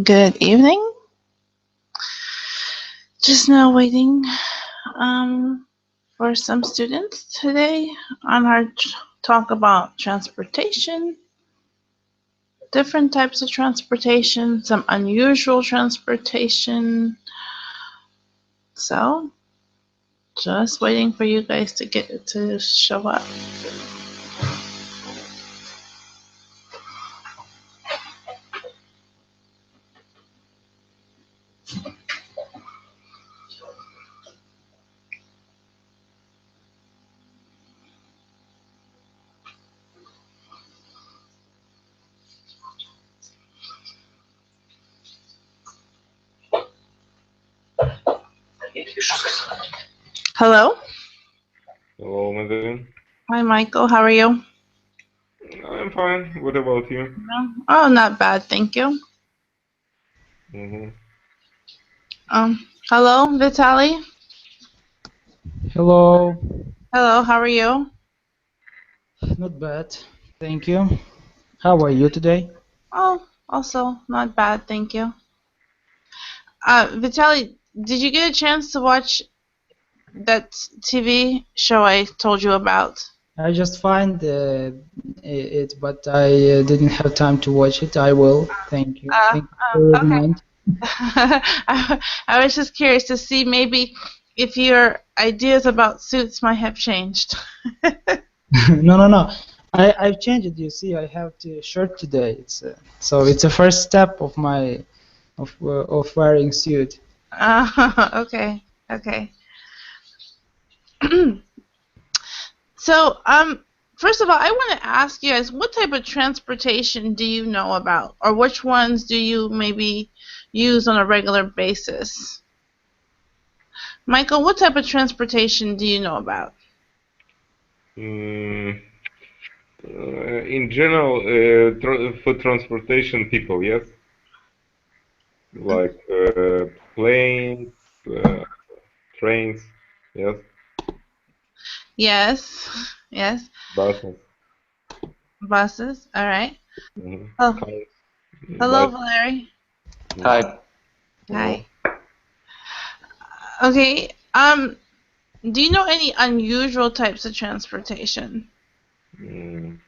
Good evening. Just now waiting for some students today on our talk about transportation, different types of transportation, some unusual transportation. So, just waiting for you guys to get to show up. Hello. Hello, Madeline. Hi, Michael. How are you? I'm fine. What about you? Oh, not bad, thank you. Mm-hmm. Hello, Vitaly. Hello. Hello, how are you? Not bad. Thank you. How are you today? Oh, also not bad, thank you. Vitaly, did you get a chance to watch that TV show I told you about? I just find it, but I didn't have time to watch it. I will. Thank you. Thank you for the Okay. remind. I was just curious to see maybe if your ideas about suits might have changed. No. I've changed it. You see, I have the shirt today. So it's a first step of my of wearing suit. Okay. So, first of all, I want to ask you guys, what type of transportation do you know about, or which ones do you maybe use on a regular basis? Michael, what type of transportation do you know about? In general, for transportation people, yes? Like planes, trains, yes? Yes. Buses. Buses, all right. Mm-hmm. Oh, Cars, hello, bikes. Valerie. Hi. Hi. Okay. Do you know any unusual types of transportation? Mm,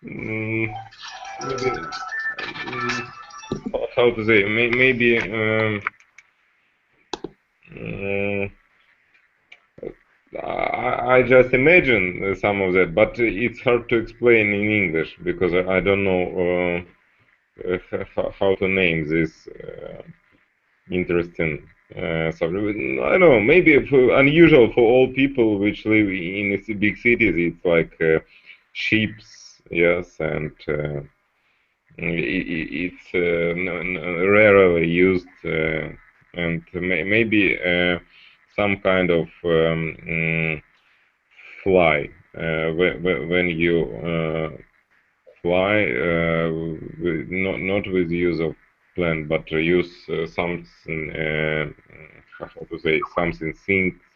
mm, maybe, how to say? Maybe. Uh, I just imagine some of that, but it's hard to explain in English because I don't know how to name this interesting subject. I don't know, maybe unusual for all people which live in big cities. It's like ships, yes, and it's rarely used, and maybe some kind of fly when you fly, not with the use of plane, but to use something, how to say, something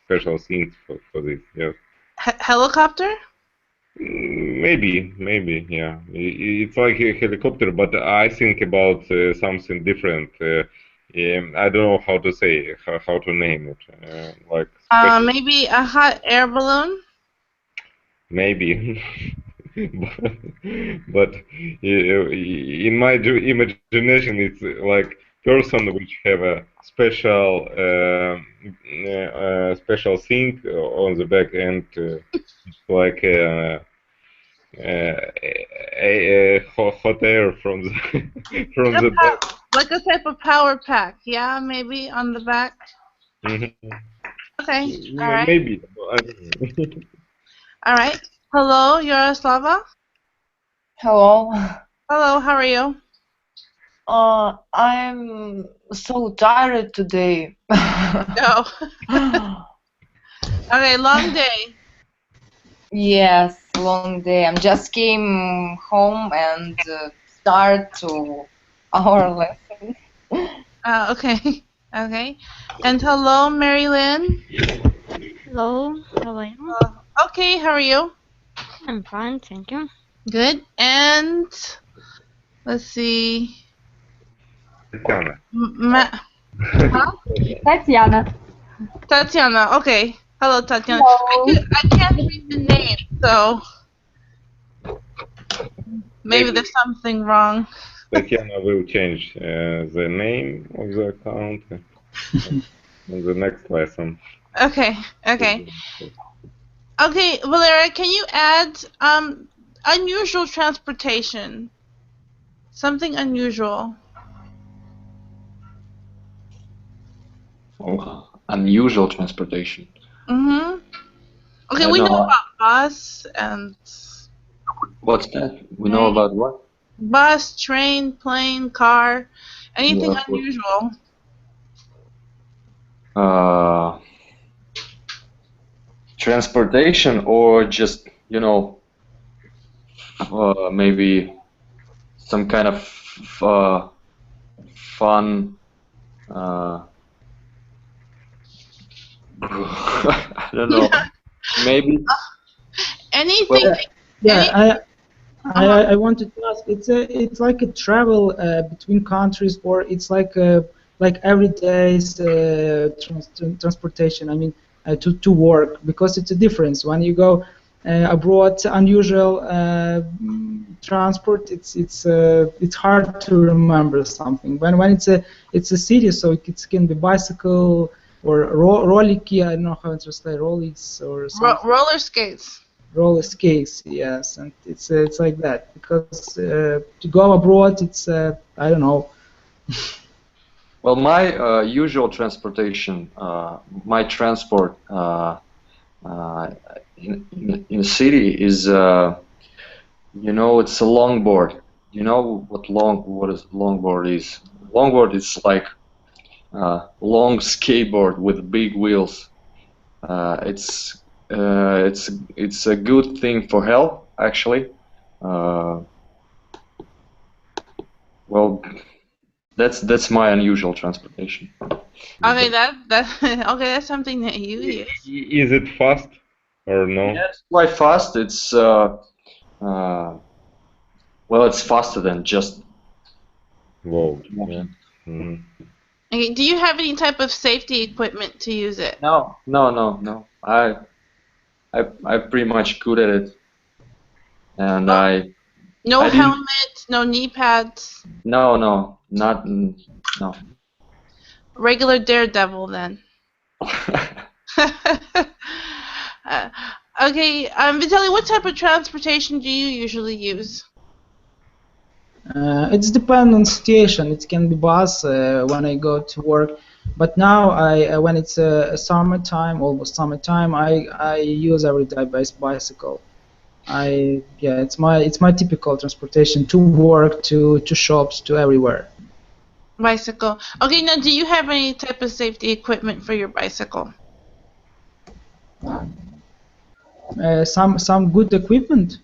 special things for this. Yes. Helicopter? Maybe, yeah. It's like a helicopter, but I think about something different. I don't know how to say, how to name it. Like special, Maybe a hot air balloon? maybe. But in my imagination, it's like person which have a special thing on the back end, like hot air from the from the back. Like a type of power pack, yeah, maybe on the back. Mhm. Okay, all right. Maybe. I don't know. All right. Hello, Yaroslava. Hello. Hello, how are you? I'm so tired today. Go. Okay, long day. Yes. long day. I just came home and start to our lesson. Okay. Okay. And hello, Mary Lynn. Hello, how are you? Okay, how are you? I'm fine, thank you. Good. And let's see. Tatiana. Tatiana. Tatiana. Okay. Hello, Tatiana. Hello. I can't read the name, so maybe there's something wrong. Tatiana will change the name of the account in the next lesson. Okay. Okay. Okay, Valeria, can you add unusual transportation? Something unusual. Oh, unusual transportation. Mm-hmm. Okay, I we know know. about bus and What's that? We know about what? bus, train, plane, car. Anything Yeah, unusual? Transportation or just, maybe some kind of fun. I don't know. Maybe. Anything? Well, Yeah, I wanted to ask. It's like a travel between countries, or it's like everyday transportation. I mean, to work, because it's a difference when you go abroad. Unusual transport. It's hard to remember something. When it's a city, so it can be bicycle or roliki. I don't know how to translate rollies or something. Roller skates. Roller skates, yes, and it's like that, because to go abroad, it's I don't know. Well, my usual transportation, my transport in the city is, it's a longboard. You know what is longboard is? Longboard is like long skateboard with big wheels. It's a good thing for health, actually. Well, that's my unusual transportation. Okay, okay. That's something that you use. Is it fast or no? Yeah, it's quite fast. It's it's faster than just. Whoa. Yeah. Mhm. Okay, do you have any type of safety equipment to use it? No. I'm pretty much good at it, and I No I didn't. helmet, no knee pads. No. Regular daredevil then. Okay, Vitaly, what type of transportation do you usually use? It's depend on situation. It can be bus when I go to work, but now when it's summertime, almost summertime, I use everyday bicycle. It's my typical transportation to work, to shops, to everywhere. Bicycle. Okay, now do you have any type of safety equipment for your bicycle? Some good equipment.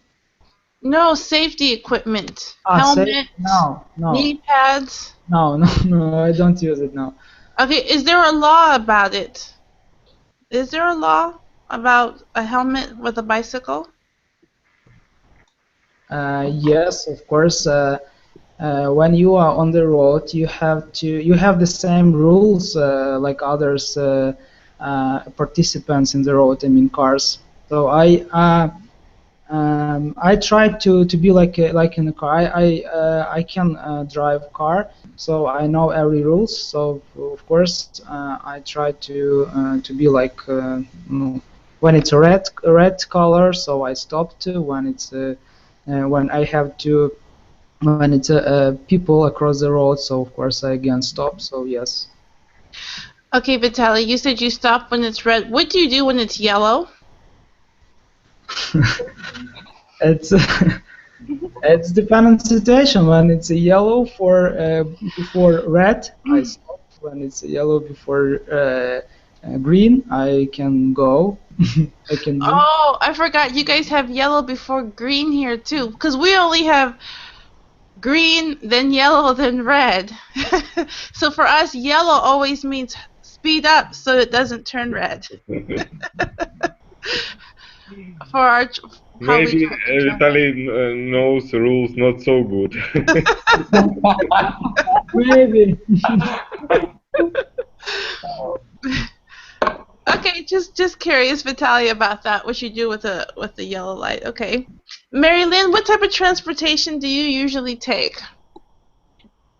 No, safety equipment. Safe? Helmet, No. knee pads. No, I don't use it now. Okay, is there a law about it? Is there a law about a helmet with a bicycle? Yes, of course. When you are on the road, you have the same rules like others participants in the road. I mean, cars. So I try to be like in a car. I can drive car, so I know every rules. So of course I try to be like when it's a red color, so I stop to. When I have to, when it's people across the road, so of course I again stop. So yes. Okay, Vitaly, you said you stop when it's red. What do you do when it's yellow? It's dependent situation. When it's a yellow before red, I stop. When it's a yellow before green, I can go. I can do. Oh, I forgot. You guys have yellow before green here too, because we only have green, then yellow, then red. So for us, yellow always means speed up so it doesn't turn red. For our how we Maybe try to turn red. Vitaly knows rules not so good. Maybe. Okay, just curious, Vitaly, about that. What you do with the yellow light? Okay, Mary Lynn, what type of transportation do you usually take?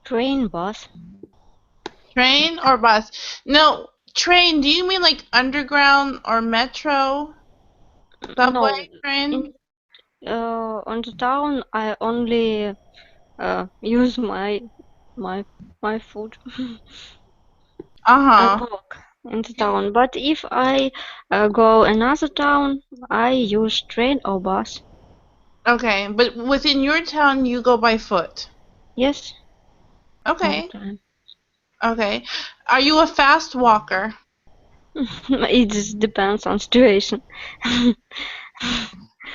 Train, bus. Train or bus? No, train. Do you mean like underground or metro? Subway train? On the town, I only use my foot and walk in the town. But if I go another town, I use train or bus. Okay, but within your town, you go by foot. Yes. Okay. all the time. Okay. Are you a fast walker? It just depends on situation.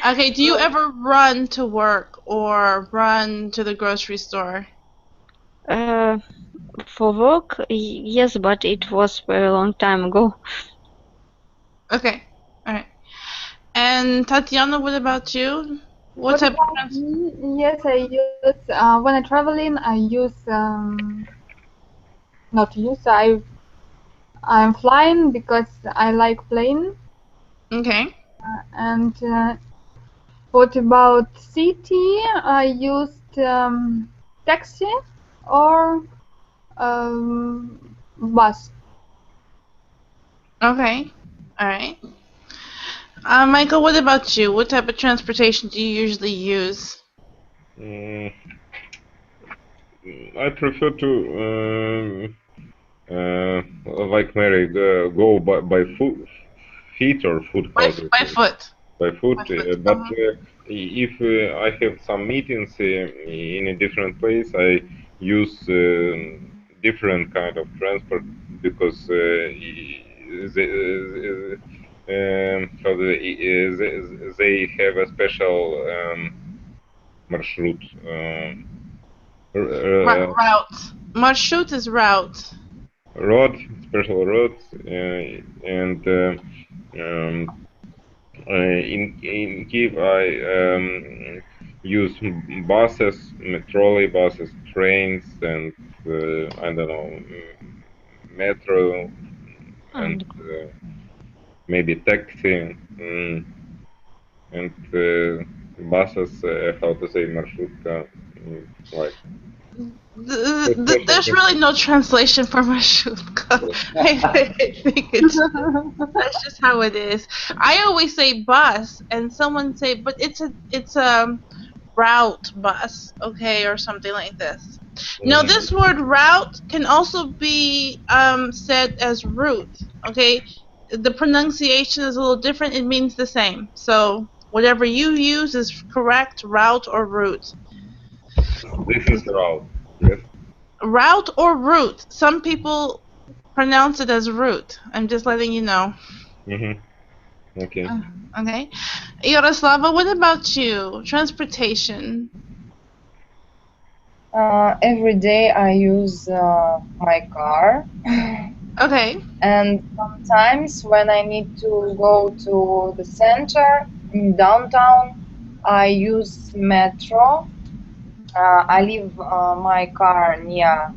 Okay. Do you ever run to work or run to the grocery store? For work, yes, but it was very long time ago. Okay. All right. And Tatiana, what about you? What type of about me? Yes, I use when I'm traveling. I use not use. I'm flying because I like plane. Okay. And what about city? I used taxi or bus. Okay. All right. Michael, what about you? What type of transportation do you usually use? I prefer to, like Mary, go by feet or foot. By foot. By foot, By foot, but if I have some meetings in a different place, I use different kind of transport because they have a special marshroute. Route. Marshroute is route. Road, special roads, and in Kiev I use buses, trolleybuses, trains, and I don't know, metro, and maybe taxi, and buses. How to say marshrutka, like. There's really no translation for marshrutka. I think that's just how it is. I always say bus, and someone say, but it's a route bus, okay, or something like this. Now, this word route can also be said as route, okay? The pronunciation is a little different. It means the same. So whatever you use is correct, route or route. This is route. Yes. Route or route. Some people pronounce it as route. I'm just letting you know. Okay. Okay. Yaroslava, what about you? Transportation. Every day I use my car. Okay. And sometimes when I need to go to the center in downtown, I use metro. I leave my car near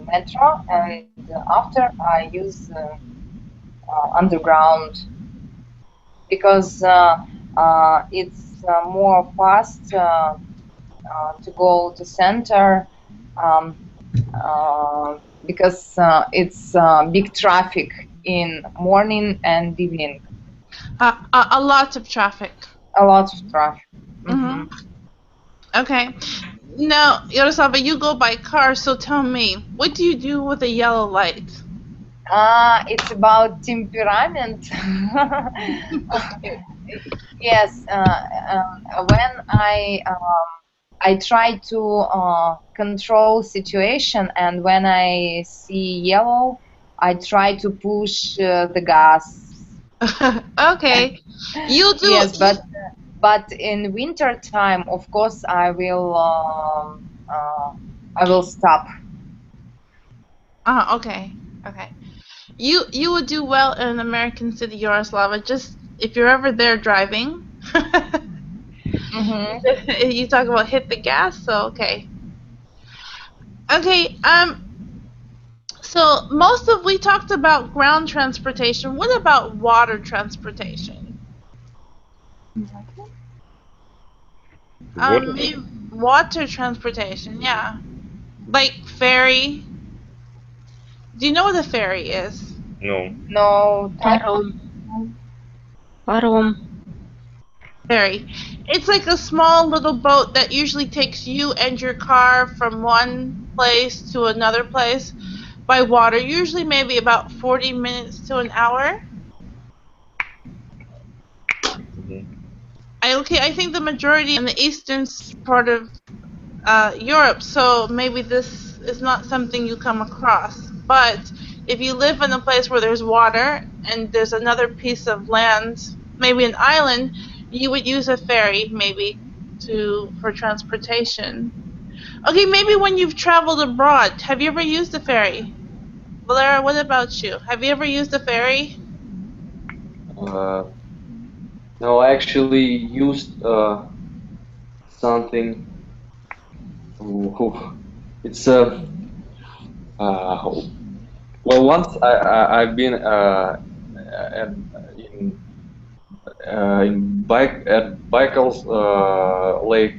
metro, and after I use underground because it's more fast to go to center because it's big traffic in morning and evening. A lot of traffic. A lot of traffic. Okay. Now, Yaroslava, you go by car, so tell me, what do you do with a yellow light? It's about temperament. Yes, when I try to control situation, and when I see yellow, I try to push the gas Okay. You do. Yes, but in winter time, of course, I will stop. Okay. Okay. You would do well in American City, Yaroslava. Just if you're ever there driving, Mm-hmm. you talk about hit the gas. So okay. Okay. So we talked about ground transportation. What about water transportation? What? Maybe water transportation. Yeah, like ferry. Do you know what a ferry is? No. No type. Паром. Ferry. It's like a small little boat that usually takes you and your car from one place to another place by water. Usually maybe about 40 minutes to an hour. Mhm. I think the majority in the eastern part of Europe, so maybe this is not something you come across. But if you live in a place where there's water and there's another piece of land, maybe an island, you would use a ferry maybe for transportation. Okay, maybe when you've traveled abroad, have you ever used a ferry? Valera, what about you? Have you ever used a ferry? No, I actually used something. It's uh, well, once I've been at, in Baikal's lake.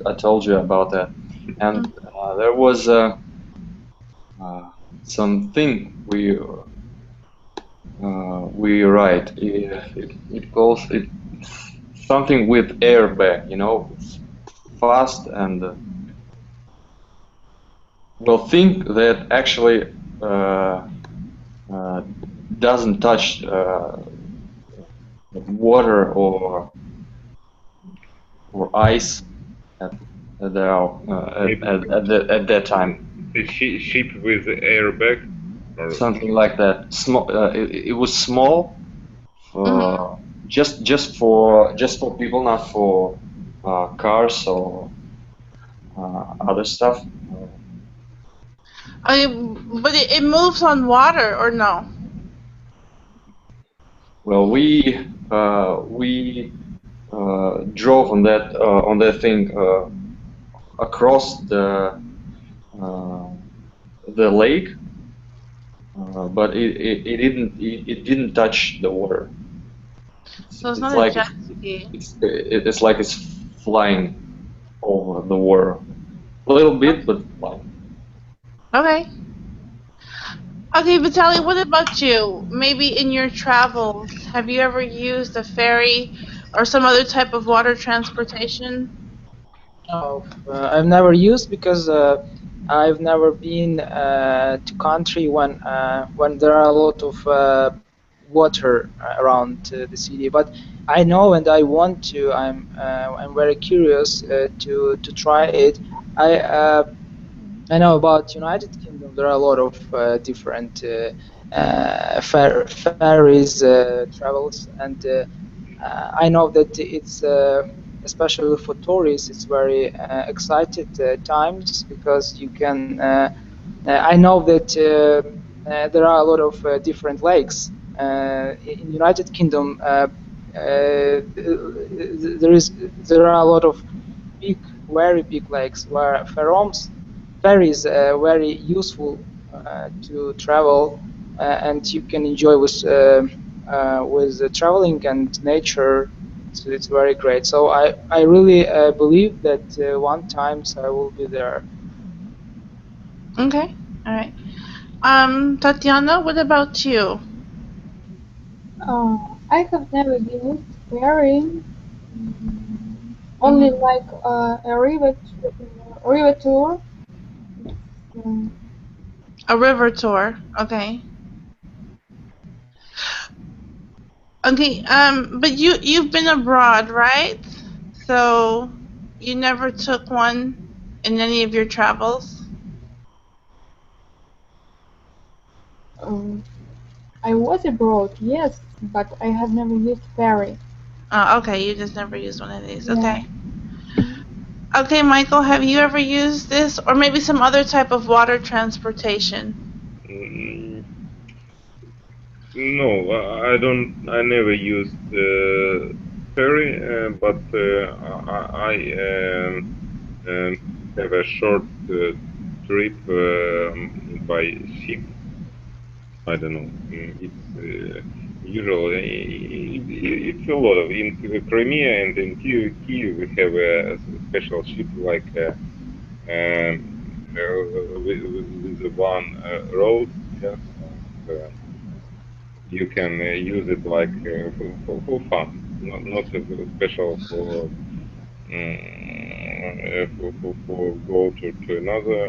I told you about that, and there was something we write. It calls it something with airbag. You know, it's fast and well, think that actually uh, doesn't touch water or ice at at that time. The ship with airbag, or Something like that. Small. It was small, Mm-hmm. just for people, not for cars or other stuff. But it moves on water or no? Well, we drove on that thing across uh, the lake, but it didn't touch the water. So it's It's not a like jet ski. it's like it's flying over the water a little bit, but flying. Okay. Okay, Vitaly, what about you? Maybe in your travels, have you ever used a ferry or some other type of water transportation? No, I've never used because I've never been to country when there are a lot of water around the city. But I know and I want to. I'm very curious to try it. I uh, I know about United Kingdom. There are a lot of different ferries travels, and I know that it's especially for tourists. It's very excited times because you can. I know that there are a lot of different lakes in United Kingdom. There are a lot of big, very big lakes where ferries very useful to travel, and you can enjoy with traveling and nature. So it's very great. So I really believe that one times I will be there. Okay, all right. Tatiana, what about you? I have never used ferry, only like a river tour. Um, A river tour. Okay. Okay. But you've been abroad, right? So you never took one in any of your travels? um, I was abroad, yes, but I have never used ferry. Okay, you just never used one of these. Yeah. Okay. Okay, Michael, have you ever used this, or maybe some other type of water transportation? Mm, no, I don't. I never used ferry, but I have a short trip by ship. I don't know. It's usually it's a lot of in Crimea and in Kiev we have a special ship like with the one road. Yes, and, you can use it like for fun, not special for for go to another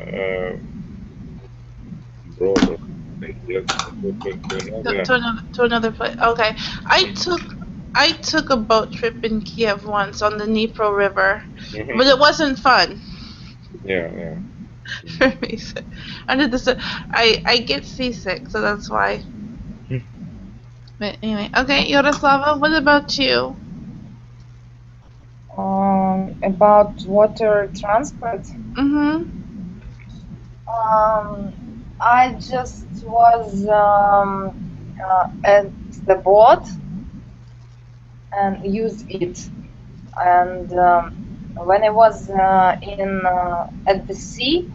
abroad or something. Yes, go to another. To another place. Okay, I took a boat trip in Kiev once on the Dnipro River, but it wasn't fun Yeah, yeah. for me. So, under the sun, I get seasick, so that's why. But anyway, okay, Yaroslava, what about you? About water transport. Mm-hmm. I just was at the boat and use it, and when I was in at the sea,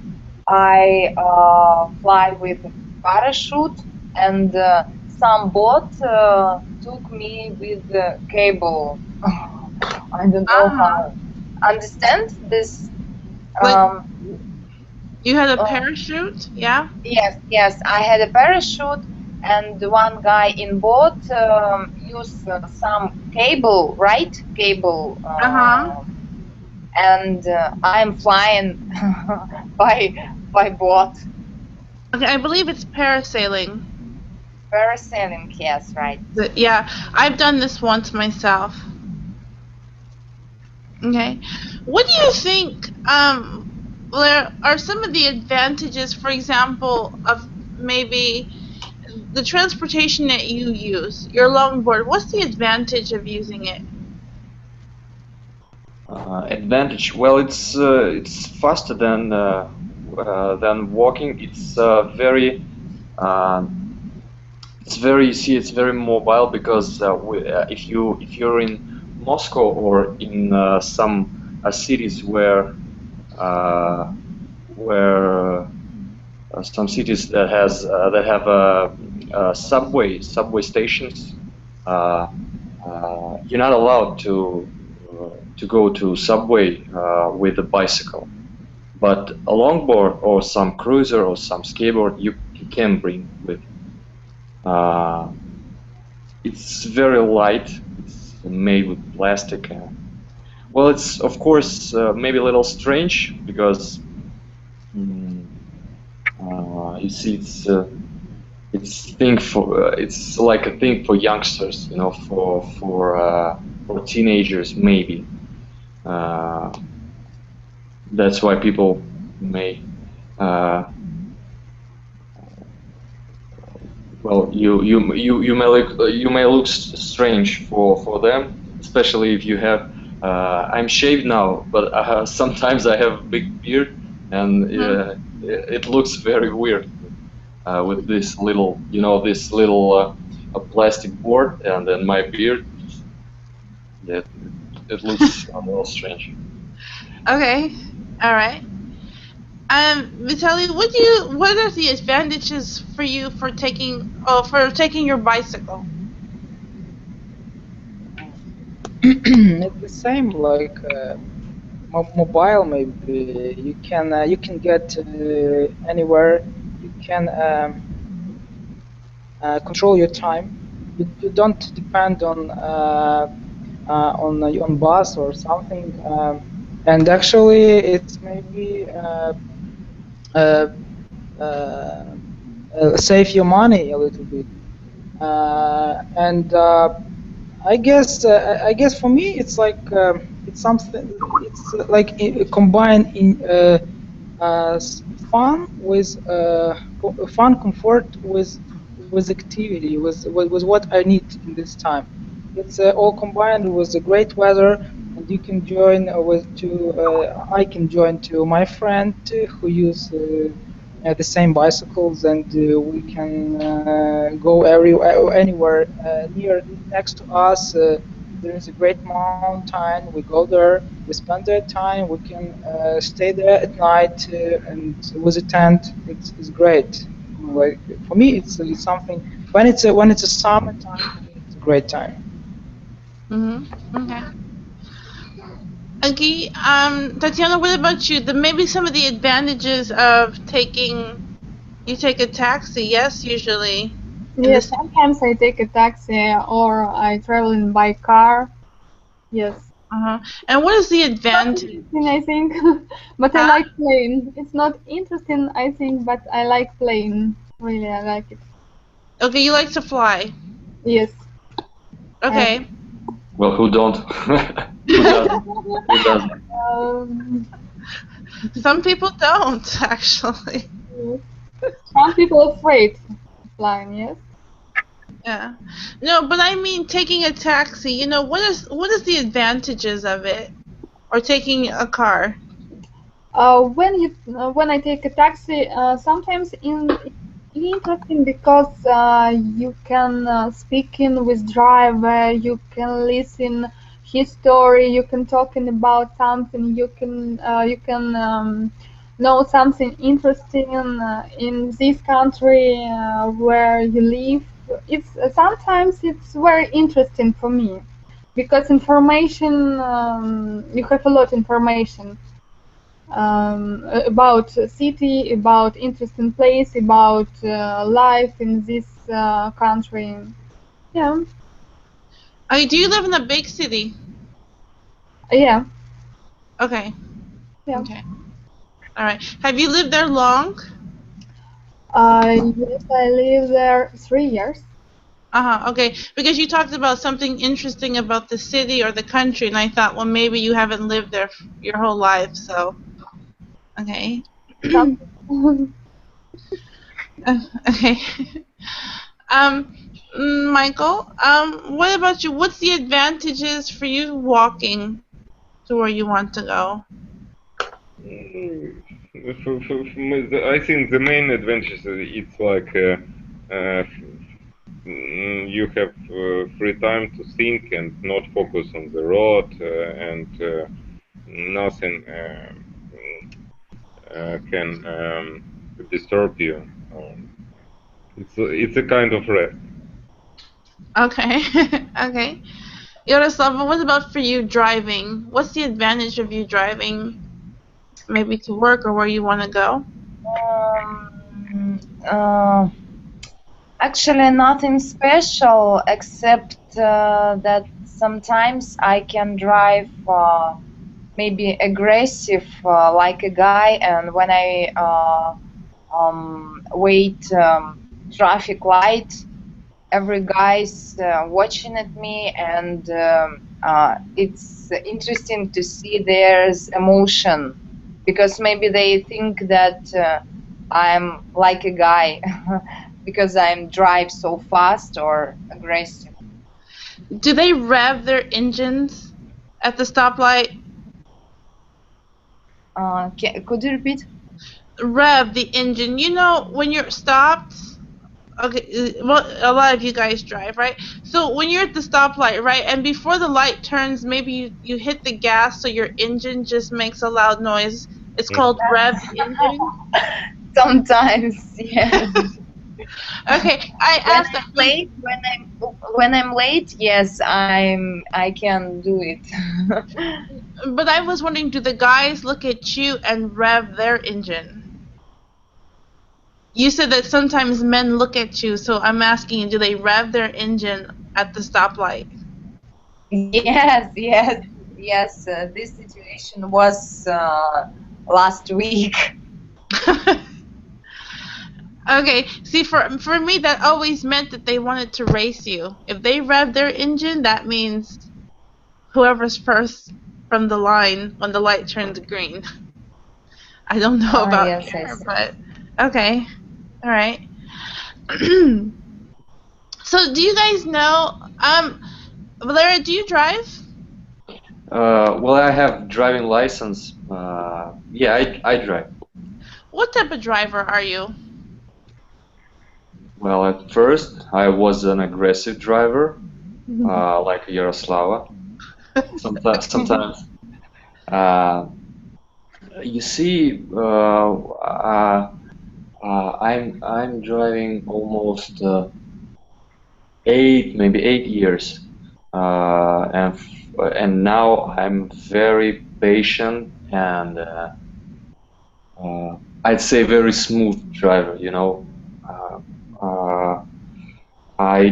I fly with parachute, and some boat took me with the cable. I don't know how. Understand this? You had a parachute, yeah? Yes. I had a parachute, and one guy in boat used some cable, right? Cable. And I'm flying by boat. Okay, I believe it's parasailing. Parasailing, yes, right. Yeah, I've done this once myself. Okay, what do you think? There are some of the advantages, for example, of maybe the transportation that you use, your longboard. What's the advantage of using it? Advantage? Well, it's faster than walking. It's very you see, it's very mobile because if you're in Moscow or in some cities where some cities that have subway stations, you're not allowed to go to subway with a bicycle. But a longboard or some cruiser or some skateboard you can bring with. It's very light. It's made with plastic. Well, it's of course maybe a little strange because you see, it's like a thing for youngsters, you know, for teenagers maybe. That's why people may. Well, you may look strange for them, especially if you have. I'm shaved now, but sometimes I have a big beard, and it looks very weird with this little, a plastic board, and then my beard. It looks a little strange. Okay, all right. Vitaly, what are the advantages for you for taking your bicycle? It's the same, like mobile. Maybe you can get anywhere. You can control your time. You don't depend on bus or something. And actually, it's maybe save your money a little bit. And I guess for me it's like it's something. It's like combine in fun with fun comfort with with activity, with what I need in this time. It's all combined with the great weather, and you can join I can join to my friend who use the same bicycles, and we can go anywhere near next to us. There is a great mountain. We go there. We spend that time. We can stay there at night and with a tent. It's great. Like for me, it's something. When it's a summertime, for me, it's a great time. Okay. Okay. Tatiana, what about you? Maybe some of the advantages of you take a taxi. Yes, usually. Yes, sometimes I take a taxi or I travel by car. Yes. And what is the advantage? Interesting, I think, but I like plane. It's not interesting, I think, but I like plane. Really, I like it. Okay, you like to fly. Yes. Okay. Well, who don't? Who doesn't? Who doesn't? Some people don't, actually. Yes. Some people afraid of flying. Yes. Yeah. No, but I mean taking a taxi. You know, what is the advantages of it, or taking a car? When I take a taxi, sometimes interesting because you can speak in with driver, you can listen his story, you can talking about something, you can know something interesting in this country where you live. It's sometimes it's very interesting for me because information you have a lot of information about city, about interesting place, about life in this country. Yeah. Do you live in a big city? Yeah. Okay. Yeah. Okay. All right. Have you lived there long? Yes, I live there 3 years. Okay. Because you talked about something interesting about the city or the country, and I thought, well, maybe you haven't lived there your whole life, so. Okay. Okay. Michael, what about you? What's the advantages for you walking to where you want to go? For me, I think the main advantage it's like you have free time to think and not focus on the road and nothing can disturb you. It's a kind of rest. Okay. Okay. Yaroslava, what about for you driving? What's the advantage of you driving maybe to work or where you want to go? Actually, nothing special except that sometimes I can drive maybe aggressive like a guy, and when I wait traffic light, every guy's watching at me, and it's interesting to see there's emotion because maybe they think that I'm like a guy because I'm drive so fast or aggressive. Do they rev their engines at the stoplight? Could you repeat? Rev the engine. You know, when you're stopped, okay, well, a lot of you guys drive, right? So when you're at the stoplight, right, and before the light turns, maybe you hit the gas so your engine just makes a loud noise. It's called rev the engine. Sometimes, yes. Okay, I asked that. When I'm late, yes, I can do it. But I was wondering, do the guys look at you and rev their engine? You said that sometimes men look at you, so I'm asking you, do they rev their engine at the stoplight? Yes. This situation was last week. Okay, see, for me, that always meant that they wanted to race you. If they rev their engine, that means whoever's first from the line when the light turns green. I don't know about yes, here, but okay. All right. So do you guys know? Valeria, do you drive? Well, I have driving license. Yeah, I drive. What type of driver are you? Well, at first I was an aggressive driver, like Yaroslava. Sometimes. Uh, you see, I'm driving almost maybe 8 years, and now I'm very patient and I'd say very smooth driver. You know, uh, uh, I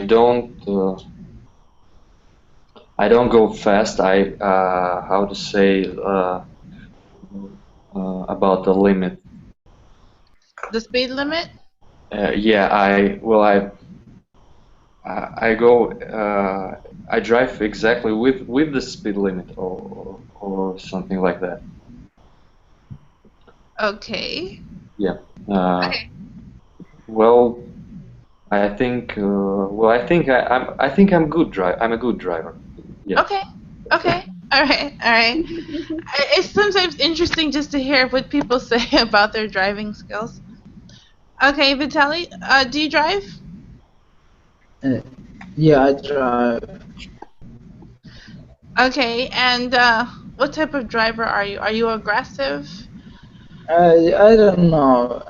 don't. I don't go fast. How to say about the limit? The speed limit? Yeah, I go. I drive exactly with the speed limit or something like that. Okay. Yeah. Well, I think. Well, I think I'm good I'm a good driver. Yeah. Okay. Okay. All right. All right. It's sometimes interesting just to hear what people say about their driving skills. Okay, Vitaly, do you drive? Yeah, I drive. Okay, and what type of driver are you? Are you aggressive? I don't know.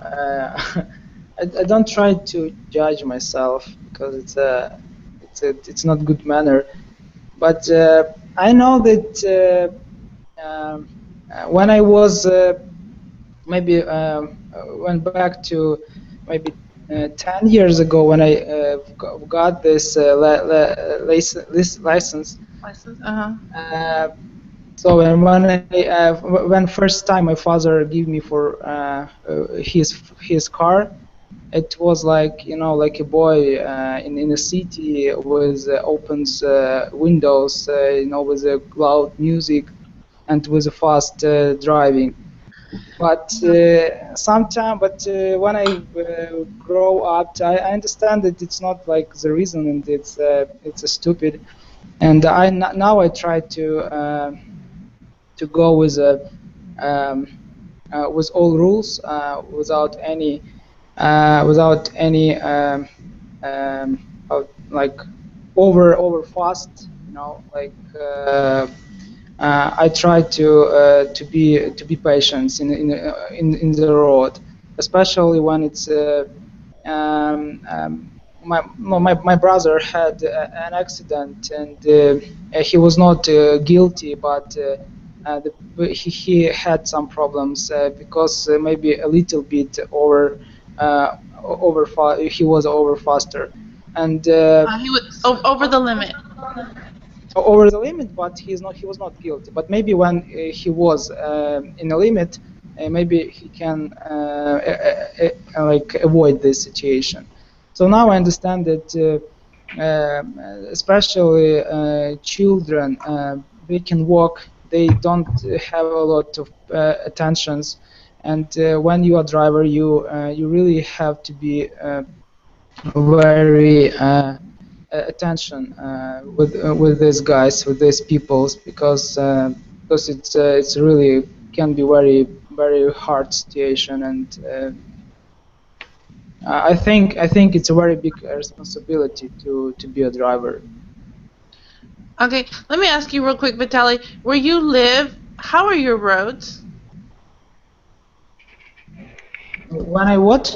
I don't try to judge myself because it's not good manner. But I know that when I was maybe went back to maybe 10 years ago when I got this license. So when first time my father gave me for his car, it was like, you know, like a boy in a city with opens windows, you know, with loud music and with a fast driving. But when I grow up, I understand that it's not like the reason, and it's a stupid. And now I try to go with with all rules, without any like over fast, you know, like I try to be patient in the road, especially when it's my brother had an accident, and he was not guilty, but he had some problems because maybe a little bit he was over faster, and He was over the limit. over the limit, but he was not guilty. But maybe when he was in a limit, maybe he can like avoid this situation. So now I understand that especially children, they can walk, they don't have a lot of attentions, and when you are a driver, you really have to be very attention with these guys, with these peoples, because it's really can be very hard situation, and I think it's a very big responsibility to be a driver. Okay, let me ask you real quick, Vitaly. Where you live, how are your roads? When I what?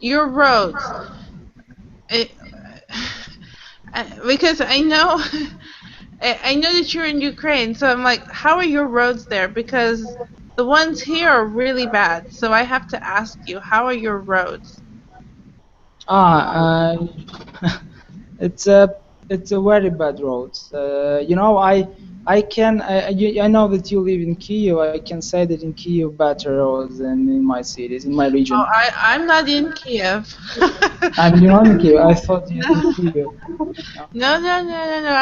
Your roads. Because I know that you're in Ukraine, so I'm like, how are your roads there? Because the ones here are really bad. So I have to ask you, how are your roads? It's a very bad road. You know, I know that you live in Kyiv. I can say that in Kyiv better roads than in my cities, in my region. Oh, I'm not in Kiev. I'm not in Kyiv. I thought you were in Kyiv. No.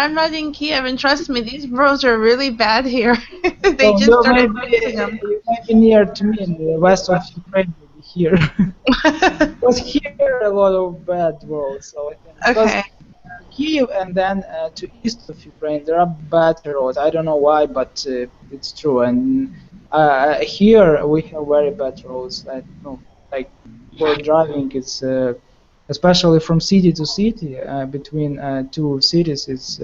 I'm not in Kiev, and trust me, these roads are really bad here. They just started fixing them. You might be near to me in the west of Ukraine. here. Because here are a lot of bad roads. So I think because Okay. Kiev and then to east of Ukraine there are bad roads. I don't know why, but it's true. And here we have very bad roads. Like for driving, it's especially from city to city between two cities. It's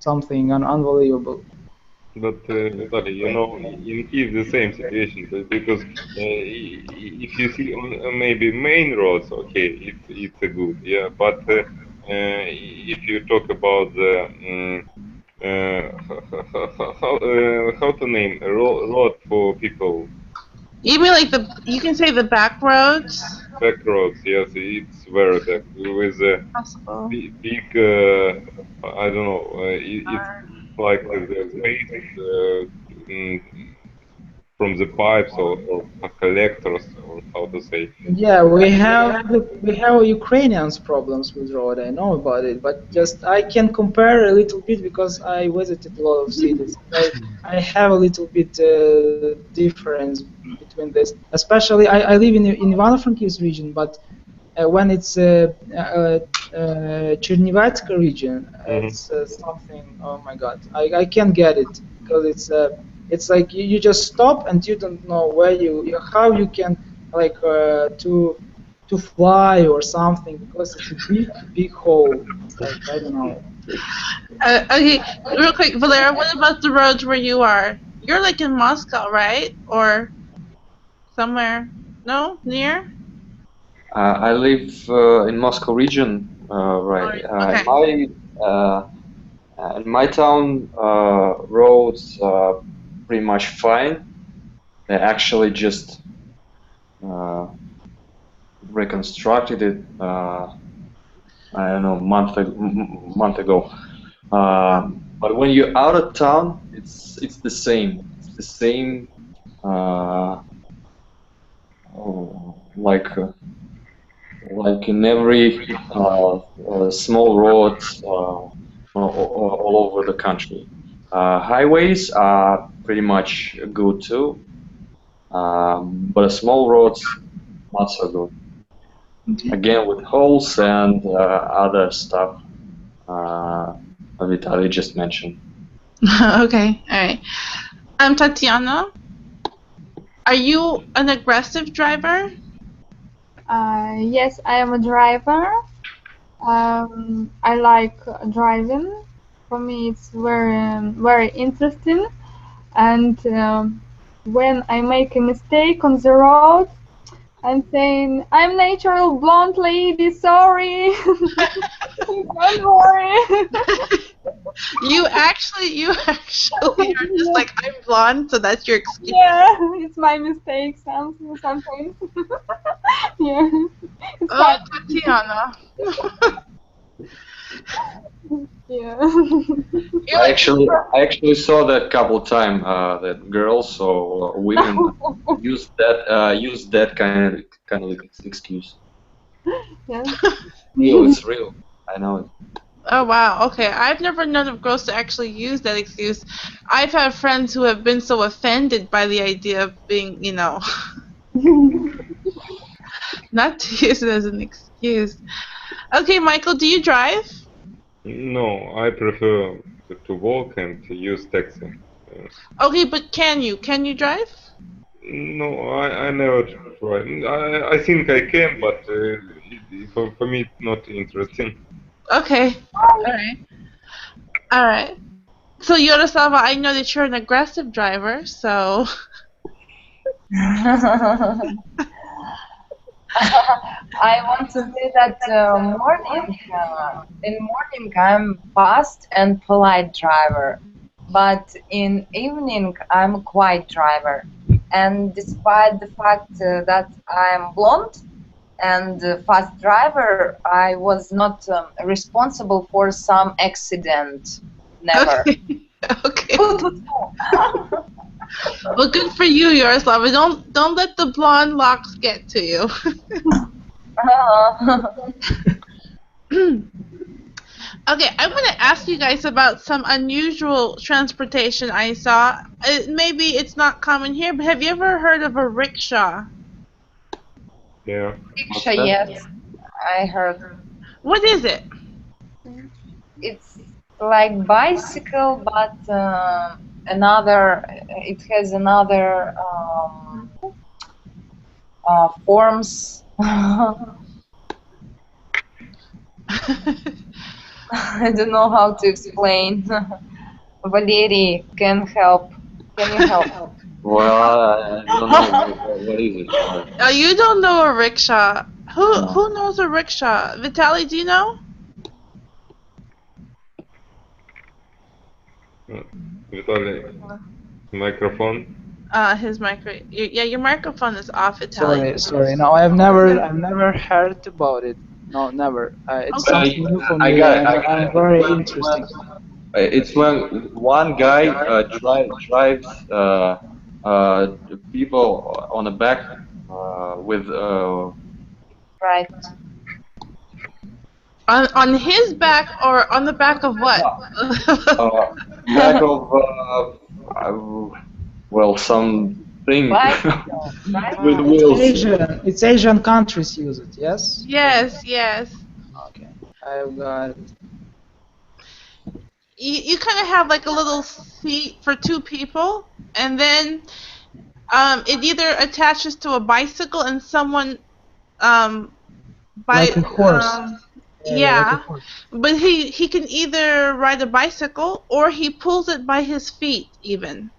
something unbelievable. But Natalia, you know, in Kiev the same situation because if you see on maybe main roads, okay, it's a good, yeah. But if you talk about the how to name a road for people, You mean like you can say the back roads? back roads, yes, it's very bad with a Possible. big I don't know, it's like the waste from the pipes or collectors, or how to say. Yeah, we have Ukrainians problems with road. I know about it, but just I can compare a little bit because I visited a lot of cities. I have a little bit difference between this. Especially, I live in Ivano-Frankivsk region, but when it's Chernivtska region, it's something. Oh my God, I can't get it because it's like you just stop and you don't know where how you can like to fly or something because it's a big hole. It's like I don't know. Okay, real quick, Valera, what about the roads where you are? You're like in Moscow, right? Or somewhere? No? Near? I live in Moscow region, right? Okay. In my town, roads are pretty much fine. They actually just reconstructed it. I don't know, month ago. But when you're out of town, it's the same. It's the same. Like in every small road all over the country. Highways are pretty much good too, but small roads not so good. Again with holes and other stuff Vitaly just mentioned. Okay, alright. Tatiana, are you an aggressive driver? Yes, I am a driver. I like driving. For me, it's very interesting. And when I make a mistake on the road, I'm saying, "I'm natural blonde lady. Sorry, don't worry." You actually are just like, I'm blonde, so that's your excuse. Yeah, it's my mistake sometimes. Yeah. It's Oh, fine. Tatiana. Yeah. I actually saw that couple times that girls or women use that kind of excuse. Yeah. It's real. I know it. Oh wow, okay. I've never known of girls to actually use that excuse. I've had friends who have been so offended by the idea of being, not to use it as an excuse. Okay, Michael, do you drive? No, I prefer to walk and to use taxi. Okay, but can you? Can you drive? No, I never tried. I think I can, but for me it's not interesting. Okay. Alright. Alright. So Yaroslava, I know that you're an aggressive driver, so I want to say that in morning I'm fast and polite driver, but in evening I'm a quiet driver. And despite the fact that I'm blonde and fast driver, I was not responsible for some accident. Never. okay. Well, good for you, Yaroslava. Don't let the blonde locks get to you. Okay, I want to ask you guys about some unusual transportation I saw. Maybe it's not common here, but have you ever heard of a rickshaw? Yeah. What's Rickshaw, that? yes, I heard. What is it? It's like bicycle, but another. It has another forms. I don't know how to explain. Valery can help. Can you help? Well, I don't know what is it. Oh, you don't know a rickshaw. No. Who knows a rickshaw? Vitaly, do you know? Vitaly, microphone. His micro. Yeah, your microphone is off, Vitaly. Sorry. No, I've never heard about it. No, never. It's Okay. something new for I me, got it. and I'm very interesting. It's when one guy drives people on the back with Right. On his back or on the back of what? back of well, something Bicycle, right? with wheels. It's Asian countries use it. Yes. Yes, yes. Okay. I've got it. You kind of have like a little seat for two people, and then it either attaches to a bicycle and someone Like a horse. yeah, like a horse. but he can either ride a bicycle or he pulls it by his feet even.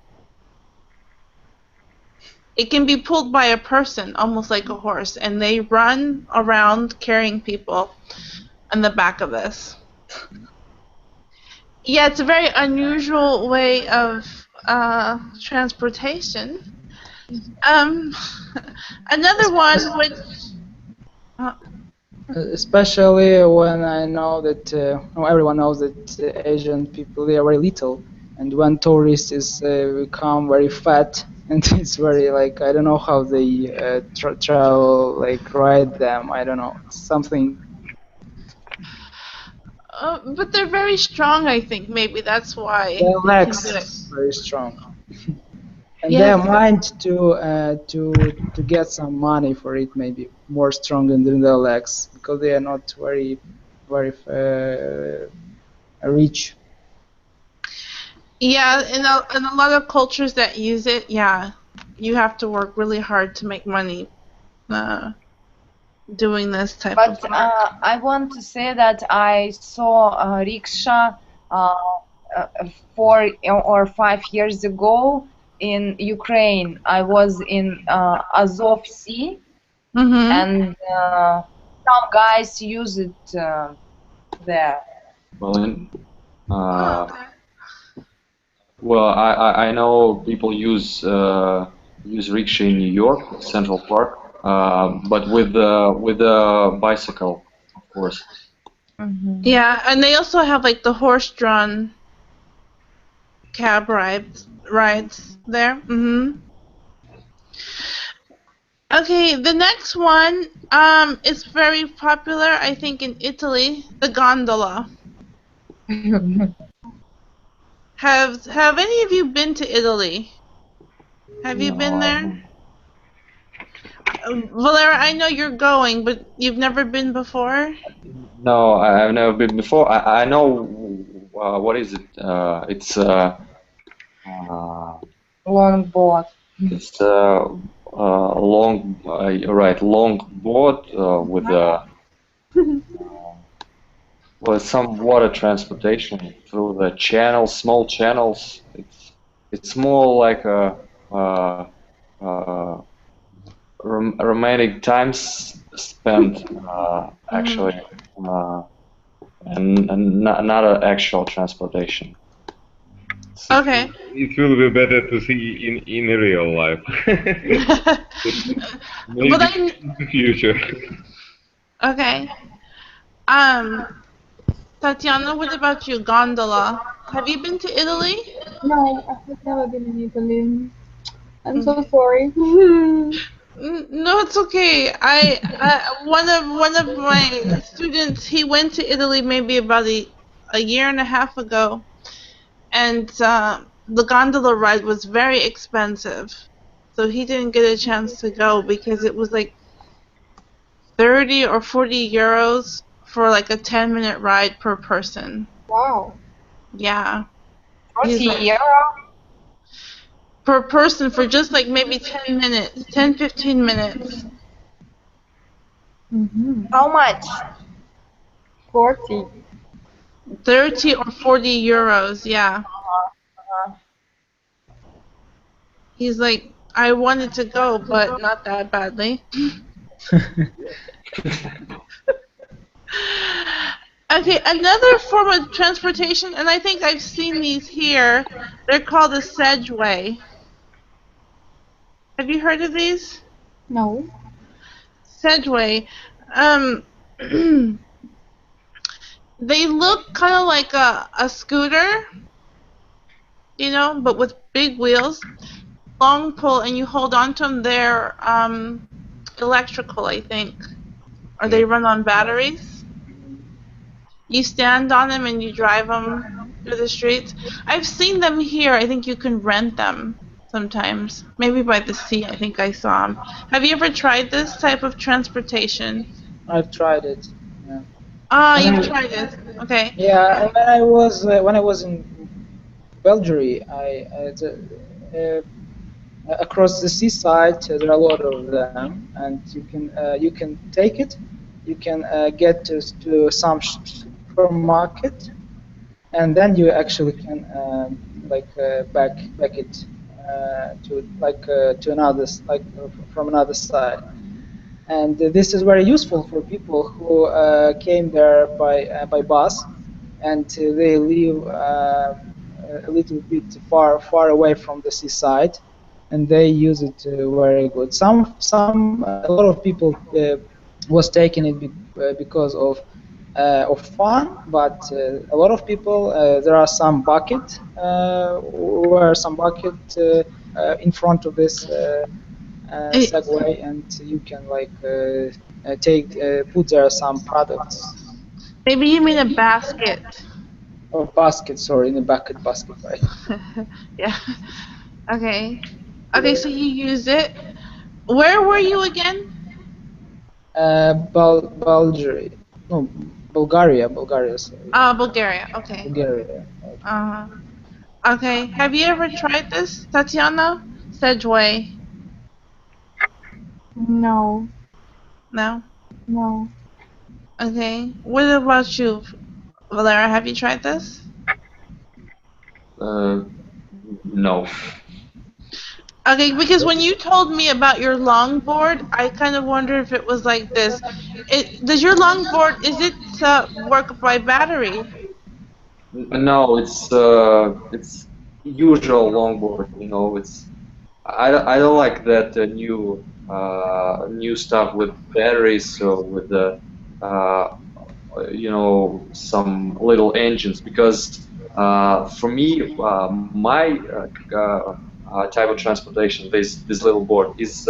It can be pulled by a person, almost like a horse, and they run around carrying people on the back of this. Yeah, it's a very unusual way of transportation. Another one which Especially when I know that everyone knows that Asian people, they are very little, and when tourists become very fat, and it's very like, I don't know how they travel, like ride them. I don't know, something. but they're very strong, I think. Maybe that's why Their they can legs do it. very strong, and Yes. their mind to get some money for it maybe more stronger than their legs, because they are not very rich. Yeah, in a lot of cultures that use it, yeah, you have to work really hard to make money doing this type of But work. I want to say that I saw a rickshaw 4 or 5 years ago in Ukraine. I was in Azov Sea, Mm-hmm. and some guys use it there. Well, Oh, okay. well, I know people use rickshaw in New York, Central Park, but with a bicycle, of course. Yeah, and they also have like the horse-drawn cab rides there. Mm-hmm. Okay, the next one is very popular, I think, in Italy, the gondola. Have any of you been to Italy? Have you been there? Valera, I know you're going, but you've never been before? No, I've never been before. I know what is it? It's Long boat. it's long long boat with some water transportation through the channels, small channels. It's more like a romantic times spent actually, and not an actual transportation. Okay. It will be better to see in real life. Maybe But in the future. okay. Tatiana, what about you? Gondola. Have you been to Italy? No, I have never been in Italy. I'm so sorry. No, it's okay. One of my students, he went to Italy maybe about a year and a half ago, and the gondola ride was very expensive, so he didn't get a chance to go because it was like 30 or 40 euros for like a 10-minute ride per person. Wow. Yeah. 40 He's like, euro. per person for just like maybe 10 minutes, 10, 15 minutes. Mm-hmm. How much? 40. 30 or 40 euros, yeah. He's like, I wanted to go, but not that badly. Okay, another form of transportation, and I think I've seen these here. They're called a Segway. Have you heard of these? No. Segway. They look kind of like a scooter, you know, but with big wheels, long pole, and you hold on to them. They're electrical, I think, or they run on batteries. You stand on them and you drive them through the streets. I've seen them here. I think you can rent them sometimes. Maybe by the sea, I think I saw them. Have you ever tried this type of transportation? I've tried it. Yeah. Ah, When you've I- tried it. Okay. Yeah, and when I was in Belgium, across the seaside there are a lot of them, and you can take it. You can get to some supermarket, and then you actually can back it to another from another side. And this is very useful for people who came there by bus, and they live a little bit far away from the seaside, and they use it very good. A lot of people was taking it because of fun, but a lot of people there are some bucket in front of this Segway, and you can put there some products Maybe you mean a basket. or basket, sorry, in a basket, right? Yeah. Okay. Okay, so you used it. Where were you again? Bulgaria, sorry. Bulgaria. Okay. Bulgaria. Uh-huh. Okay. Have you ever tried this, Tatiana? Segway? No. No? No. Okay. What about you, Valera? Have you tried this? No. Okay, because when you told me about your longboard, I kind of wondered if it was like this. Does your longboard, is it work by battery? No, it's usual longboard. You know, I don't like that new stuff with batteries or with the some little engines, because for me my type of transportation, this little board is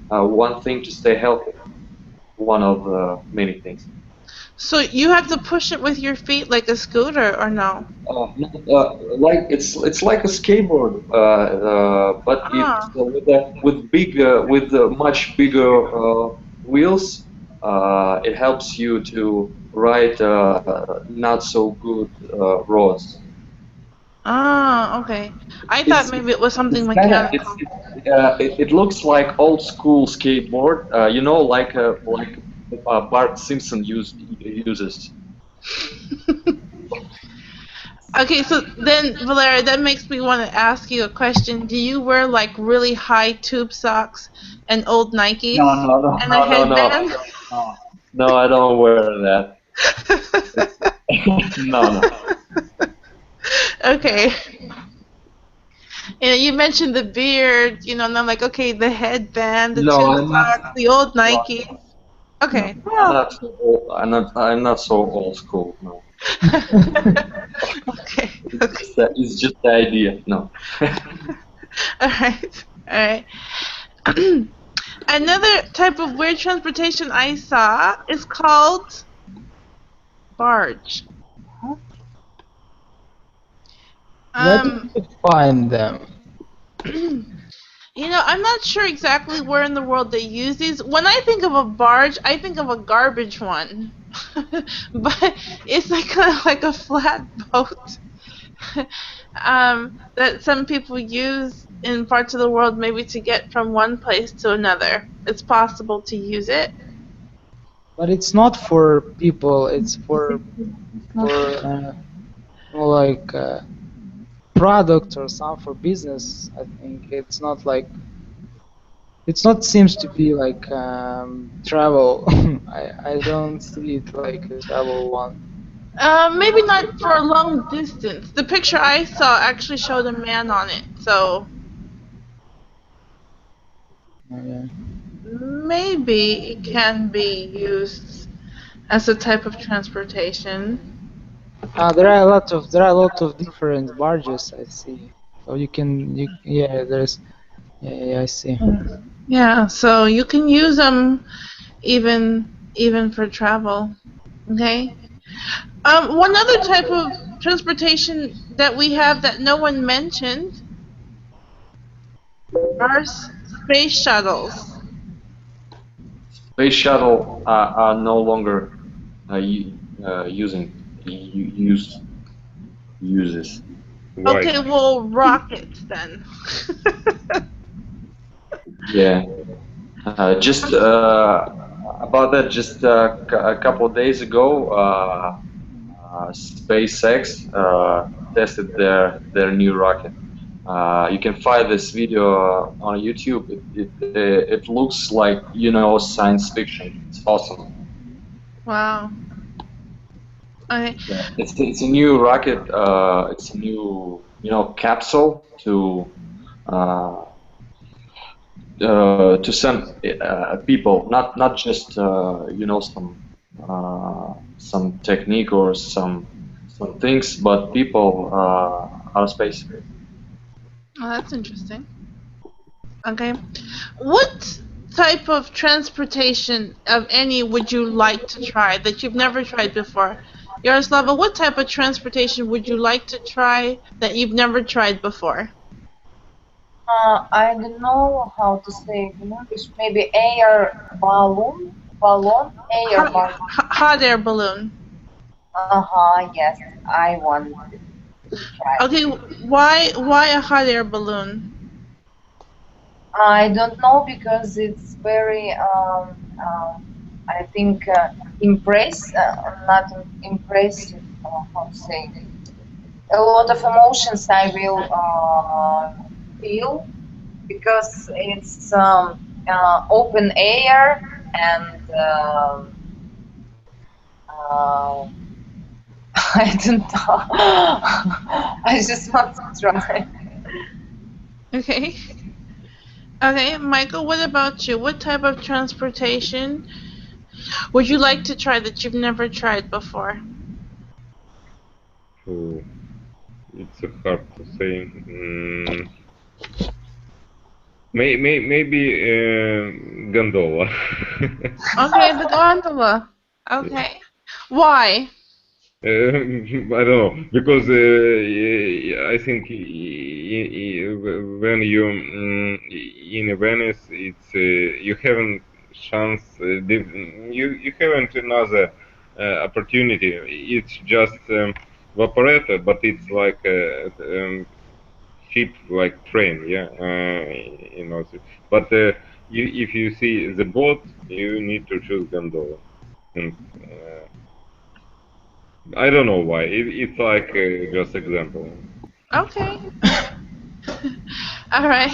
one thing to stay healthy, one of many things. So you have to push it with your feet like a scooter, or no? Like it's like a skateboard, but it's with much bigger wheels. It helps you to ride not so good roads. Ah, okay. I thought maybe it was something It's kind of mechanical. it looks like old school skateboard. You know, like Bart Simpson uses. Okay, so then, Valeria, that makes me want to ask you a question. Do you wear like really high tube socks and old Nikes No, and a headband? No, I don't wear that. No. Okay. You mentioned the beard, and I'm like, okay, the headband, the tube socks, the old Nikes. Okay. No, I'm not so old school. No. Okay. It's just the idea. No. All right. Another type of weird transportation I saw is called barge. Where did you find them? You know, I'm not sure exactly where in the world they use these. When I think of a barge, I think of a garbage one. But it's like kind of like a flat boat that some people use in parts of the world maybe to get from one place to another. It's possible to use it. But it's not for people. It's for like product or some for business. I think it's not like. It's not seems to be like travel. I don't see it like a travel one. Maybe not for a long distance. The picture I saw actually showed a man on it, so Yeah. maybe it can be used as a type of transportation. There are a lot of different barges. I see. So yeah, there's yeah, I see. Yeah, so you can use them even for travel. Okay. One other type of transportation that we have that no one mentioned are space shuttles. Space shuttle are no longer uses. Why? Okay, well, rockets then. Yeah. Just about that, just a couple of days ago, SpaceX tested their new rocket. You can find this video on YouTube. It looks like, you know, science fiction. It's awesome. Wow. Okay. Yeah. It's a new rocket. It's a new, you know, capsule to send people, not just you know, some technique or some things, but people out of space. Oh, that's interesting. Okay. What type of transportation of any would you like to try that you've never tried before? Yaroslava, what type of transportation would you like to try that you've never tried before? I don't know how to say it in English. Maybe air balloon, air balloon. Hot air balloon. Yes, I want to try. Okay, why a hot air balloon? I don't know, because it's very I think not impressive. How to say it? A lot of emotions I will feel, because it's open air and I don't know. I just want to try. Okay. Okay, Michael, what about you? What type of transportation would you like to try that you've never tried before? Oh, it's hard to say. Maybe gondola. Okay, the gondola. Okay. Why? I don't know, because I think when you in Venice, it's you haven't chance, you haven't another opportunity. It's just Vaporetto, but it's like a cheap like train, yeah. You know, but if you see the boat, you need to choose gondola. And, I don't know why. It's like just example. Okay. All right.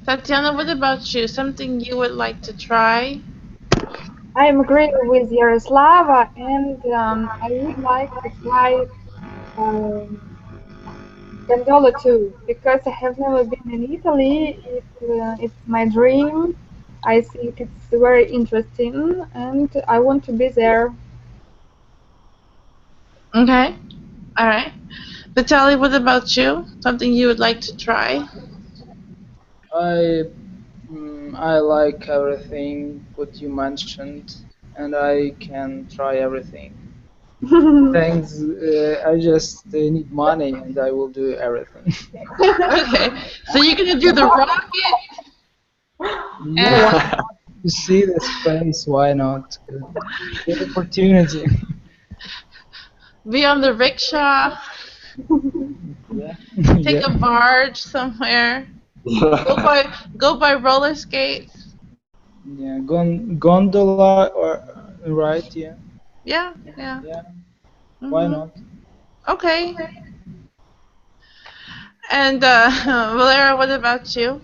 Tatiana, what about you? Something you would like to try? I am agree with Yaroslava, and I would like to try gondola too, because I have never been in Italy. It's my dream. I think it's very interesting, and I want to be there. Okay. All right. Vitaly, what about you? Something you would like to try? I like everything what you mentioned, and I can try everything. Thanks. I just need money, and I will do everything. Okay. So you're gonna do the rocket, Yeah, you see the space, why not? Good opportunity. Be on the rickshaw, Yeah. take Yeah. a barge somewhere, go by roller skates. Yeah. Gondola or right? Yeah. Yeah, yeah. Yeah. Why Mhm. not? Okay. And Valera, what about you?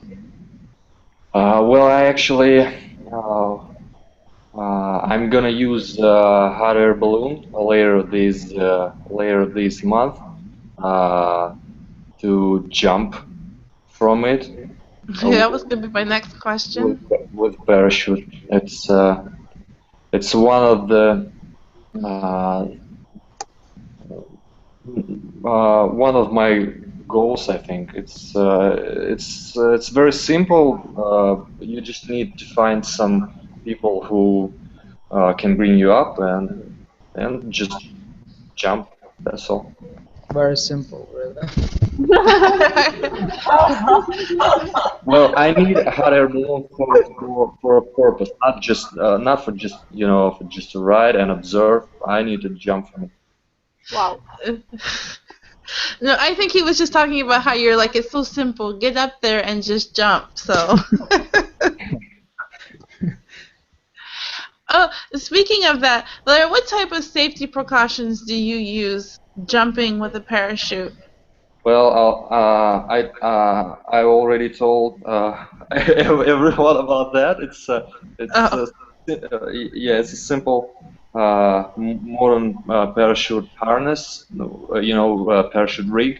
Well, I actually, I'm gonna use hot air balloon later this month to jump from it uh, That was gonna be my next with question. with parachute. It's one of the uh, one of my goals, I think. It's very simple. You just need to find some people who can bring you up and just jump. That's all. Very simple, really. Well, I need a hot air balloon for a purpose, not for just for just to ride and observe. I need to jump from it. Wow. No, I think he was just talking about how you're like, it's so simple. Get up there and just jump. So, oh, speaking of that, Valera, what type of safety precautions do you use jumping with a parachute? Well, I already told everyone about that. Oh, Yeah, it's a simple modern parachute harness, parachute rig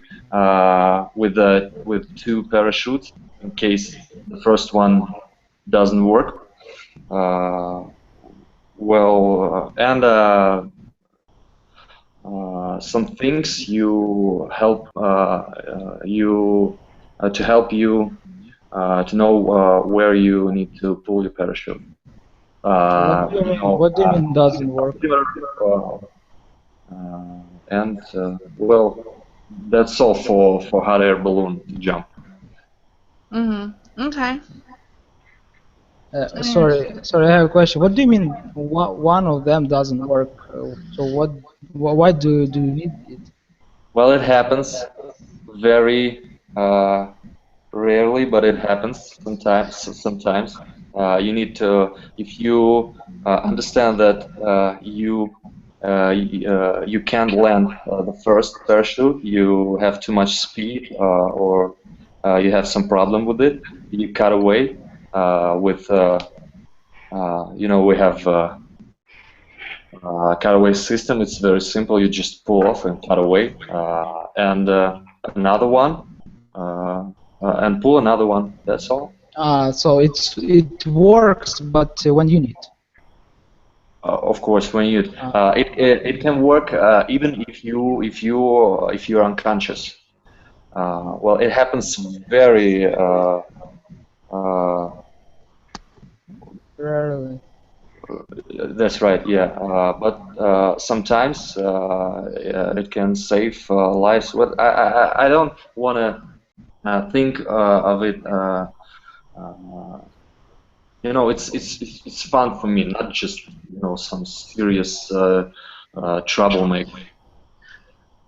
with two parachutes in case the first one doesn't work. Uh, and some things you help you to help you to know where you need to pull your parachute. What do you You mean? know, What do you mean doesn't work? and well, that's all for hot air balloon jump. okay. Sorry, I have a question. What do you mean one of them doesn't work? So why do you need it? Well, it happens very rarely, but it happens sometimes. Sometimes you need to, if you understand that you can't land the first parachute, you have too much speed, or you have some problem with it, you cut away with, we have cutaway system. It's very simple. You just pull off and cut away, and another one, and pull another one. That's all. So it works, but when you need. Of course, when you it can work even if you're unconscious. Well, it happens very Rarely. that's right, yeah. But sometimes it can save lives. But I don't want to think of it. It's fun for me, not just some serious troublemaker.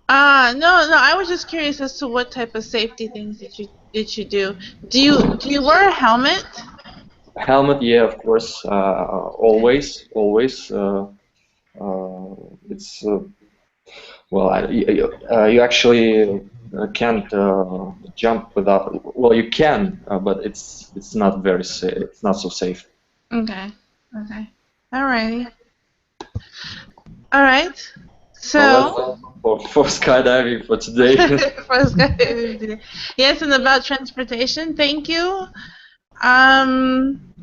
No. I was just curious as to what type of safety things that you do. Do you wear a helmet? Helmet, yeah, of course, always. It's well, you actually can't jump without. Well, you can, but it's not very safe. It's not so safe. Okay. Alrighty. All right. Well, that's So, all for skydiving for today. first guy, yes, and about transportation. Thank you,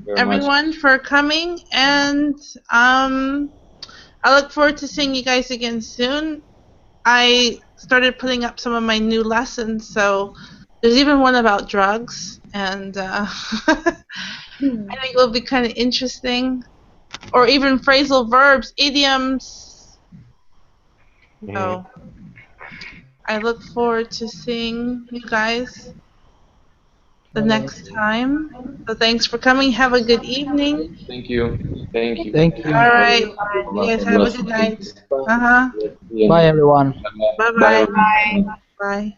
Very much. everyone, for coming, and I look forward to seeing you guys again soon. I started putting up some of my new lessons, so there's even one about drugs, and I think it'll be kind of interesting, or even phrasal verbs, idioms. So I look forward to seeing you guys. the next time. So thanks for coming. Have a good evening. Thank you. Thank you. Thank you. All right. You guys God have a bless good you. night. Uh-huh. Yeah. Bye, everyone. Bye-bye. Bye. Bye. Bye.